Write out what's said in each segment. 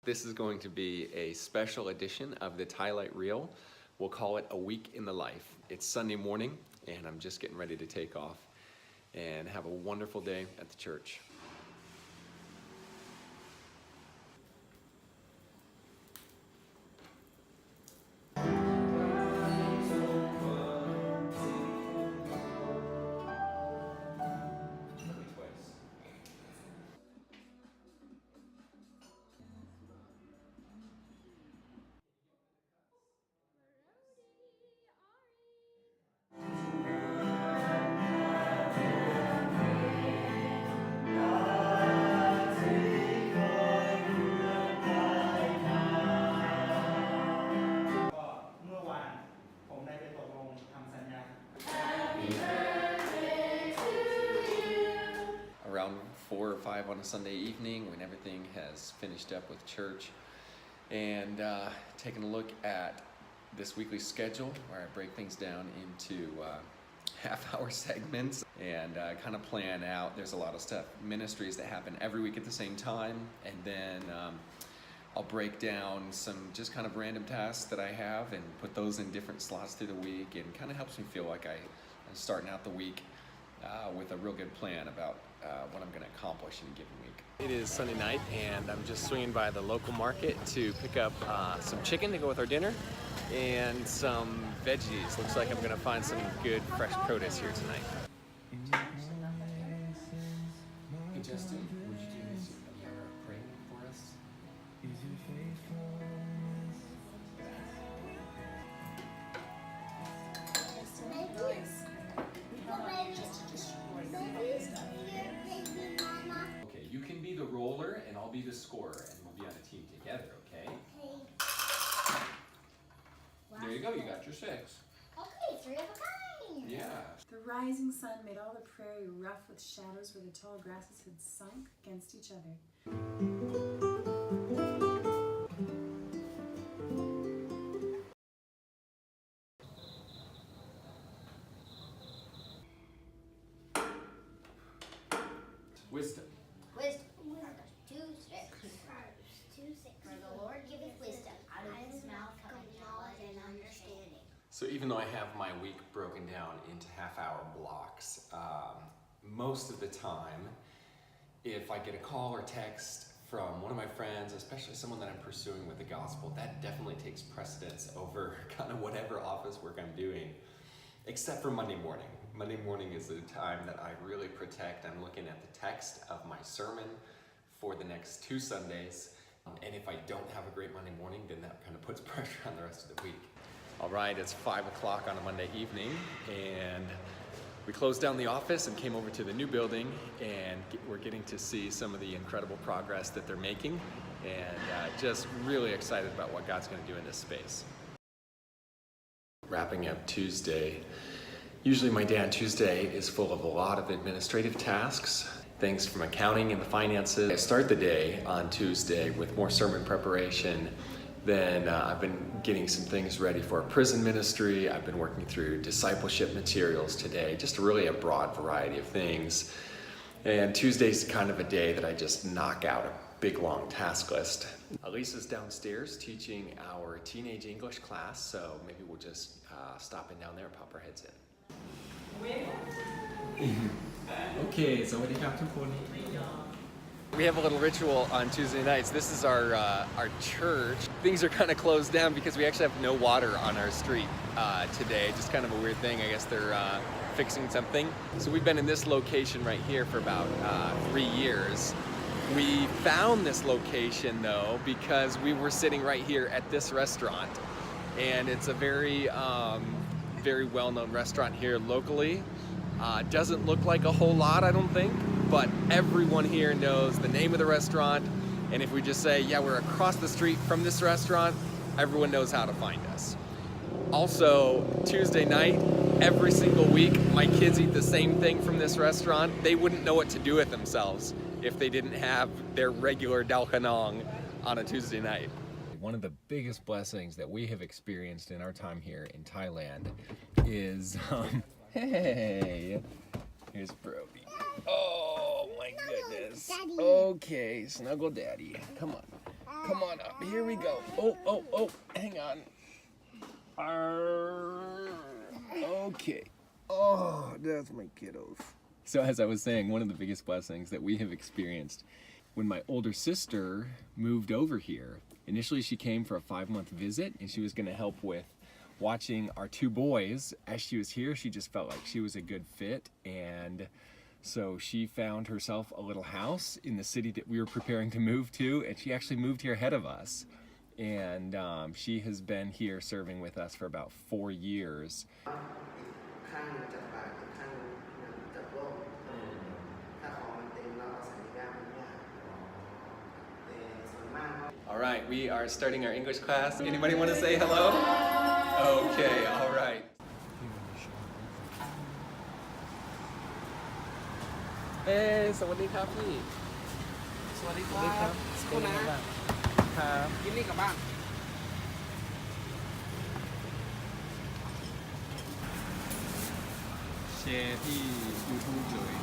This is going to be a special edition of the Thai-Light Reel. We'll call it A Week in the Life. It's Sunday morning and I'm just getting ready to take off and have a wonderful day at the church. Around 4 or 5 on a Sunday evening when everything has finished up with church, and taking a look at this weekly schedule where I break things down into half-hour segments and kind of plan out. There's a lot of stuff, ministries that happen every week at the same time, and then I'll break down some just kind of random tasks that I have and put those in different slots through the week, and kind of helps me feel like I'm starting out the week with a real good plan about what I'm going to accomplish in a given week. It is Sunday night and I'm just swinging by the local market to pick up some chicken to go with our dinner and some veggies. Looks like I'm going to find some good fresh produce here tonight. Hey Justin, would you do this? You ever pray for us? Okay, you can be the roller and I'll be the scorer and we'll be on a team together, okay? Okay. Wow. There you go, you got your 6. Okay, 3 of a kind. Yeah. The rising sun made all the prairie rough with shadows where the tall grasses had sunk against each other. Wisdom. Wisdom. 2:6. 2:6. For the Lord giveth wisdom. Out of his mouth cometh knowledge and understanding. So even though I have my week broken down into half-hour blocks, most of the time, if I get a call or text from one of my friends, especially someone that I'm pursuing with the gospel, that definitely takes precedence over kind of whatever office work I'm doing, except for Monday morning. Monday morning is the time that I really protect. I'm looking at the text of my sermon for the next 2 Sundays. And if I don't have a great Monday morning, then that kind of puts pressure on the rest of the week. All right, it's 5 o'clock on a Monday evening, and we closed down the office and came over to the new building, and we're getting to see some of the incredible progress that they're making, and just really excited about what God's going to do in this space. Wrapping up Tuesday. Usually my day on Tuesday is full of a lot of administrative tasks, things from accounting and the finances. I start the day on Tuesday with more sermon preparation. Then I've been getting some things ready for a prison ministry. I've been working through discipleship materials today, just really a broad variety of things. And Tuesday's kind of a day that I just knock out a big long task list. Elisa's downstairs teaching our teenage English class, so maybe we'll just stop in down there and pop our heads in. Okay, so what do you got to put? We have a little ritual on Tuesday nights. This is our church. Things are kind of closed down because we actually have no water on our street today. Just kind of a weird thing. I guess they're fixing something. So we've been in this location right here for about 3 years. We found this location though because we were sitting right here at this restaurant, and it's a very very well-known restaurant here locally. Doesn't look like a whole lot, I don't think, but everyone here knows the name of the restaurant, and if we just say, yeah, we're across the street from this restaurant, everyone knows how to find us. Also, Tuesday night, every single week, my kids eat the same thing from this restaurant. They wouldn't know what to do with themselves if they didn't have their regular dal khanong on a Tuesday night. One of the biggest blessings that we have experienced in our time here in Thailand is, hey, here's Brody. Oh my goodness. Daddy. Okay, snuggle daddy, come on. Come on up. Here we go. Oh, hang on. Okay. Oh, that's my kiddos. So as I was saying, one of the biggest blessings that we have experienced when my older sister moved over here, initially she came for a 5-month visit and she was going to help with watching our 2 boys. As she was here, she just felt like she was a good fit, and so she found herself a little house in the city that we were preparing to move to, and she actually moved here ahead of us. And she has been here serving with us for about 4 years. All right, we are starting our English class. Anybody want to say hello? Okay, all right. Hey, สวัสดีครับพี่ สวัสดีครับคุณนะครับยินดีกับบ้าน แชร์ที่ YouTube เลย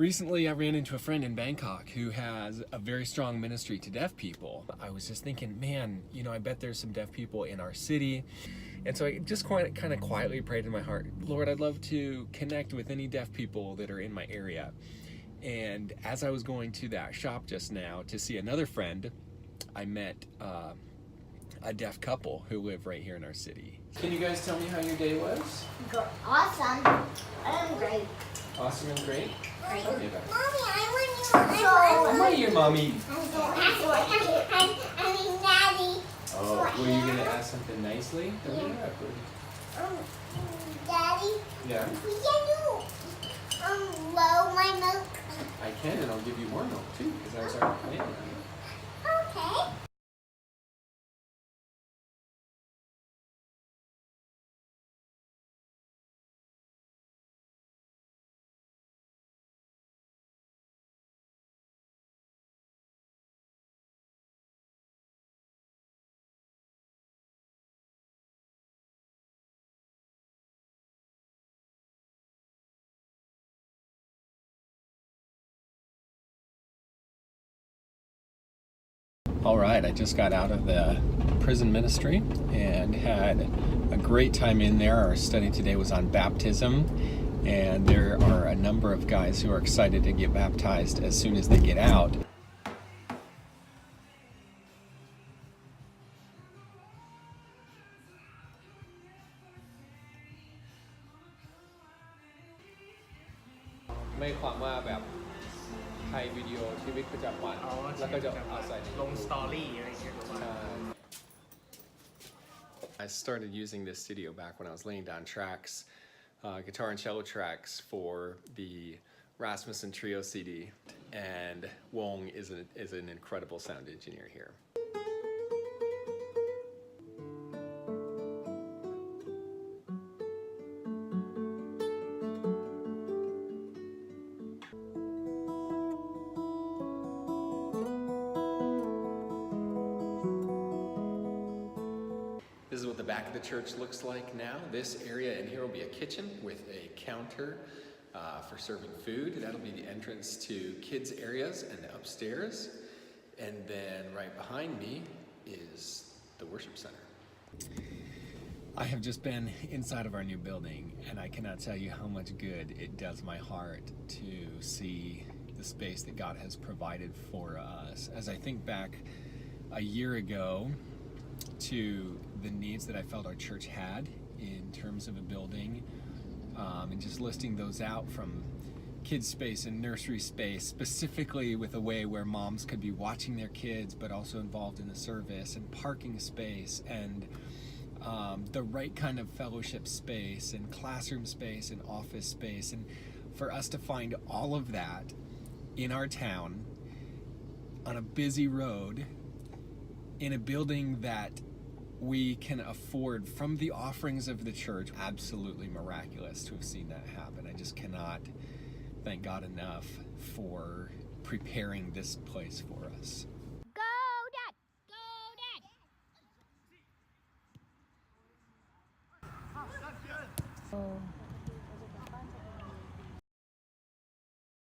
Recently, I ran into a friend in Bangkok who has a very strong ministry to deaf people. I was just thinking, man, you know, I bet there's some deaf people in our city. And so I just kind of quietly prayed in my heart, Lord, I'd love to connect with any deaf people that are in my area. And as I was going to that shop just now to see another friend, I met a deaf couple who live right here in our city. Can you guys tell me how your day was? Awesome. I'm great. Awesome and great? Great. Tell me about it. Mommy, I want Am I your mommy? I mean, Daddy. Oh, were you gonna ask something nicely? Daddy, Yeah, can you blow my milk? I can, and I'll give you more milk too, because I was already planning on it. Okay. All right, I just got out of the prison ministry and had a great time in there. Our study today was on baptism, and there are a number of guys who are excited to get baptized as soon as they get out.ไม่ความว่าแบบถ่ายวิดีโอชีวิตประจำวันแล้วก็จะเอาใส่ใน ลงสตอรี่อะไรอย่างเงี้ยหรือว่า I started using this studio back when I was laying down tracks, guitar and cello tracks for the Rasmussen Trio CD, and Wong is an incredible sound engineer here. This is what the back of the church looks like now. This area in here will be a kitchen with a counter for serving food. That'll be the entrance to kids' areas and upstairs. And then right behind me is the worship center. I have just been inside of our new building, and I cannot tell you how much good it does my heart to see the space that God has provided for us. As I think back a year ago to the needs that I felt our church had in terms of a building, and just listing those out from kids space and nursery space, specifically with a way where moms could be watching their kids but also involved in the service, and parking space, and the right kind of fellowship space and classroom space and office space, and for us to find all of that in our town on a busy road in a building that we can afford from the offerings of the church. Absolutely miraculous to have seen that happen. I just cannot thank God enough for preparing this place for us. Go, Dad. Go, Dad.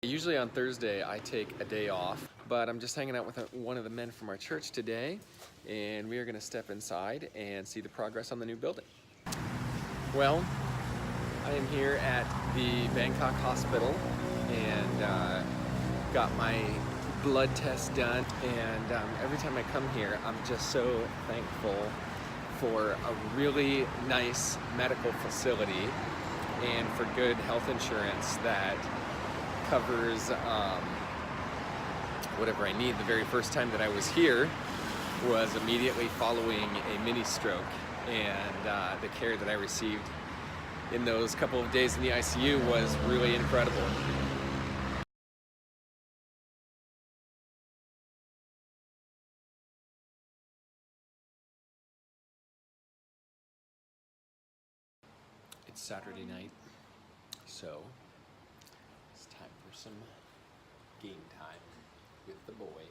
Usually on Thursday I take a day off but I'm just hanging out with one of the men from our church today, and we are gonna step inside and see the progress on the new building. Well, I am here at the Bangkok Hospital and got my blood test done, and every time I come here, I'm just so thankful for a really nice medical facility and for good health insurance that covers whatever I need. The very first time that I was here was immediately following a mini stroke, and the care that I received in those couple of days in the ICU was really incredible. It's Saturday night, so it's time for some game time with the boy.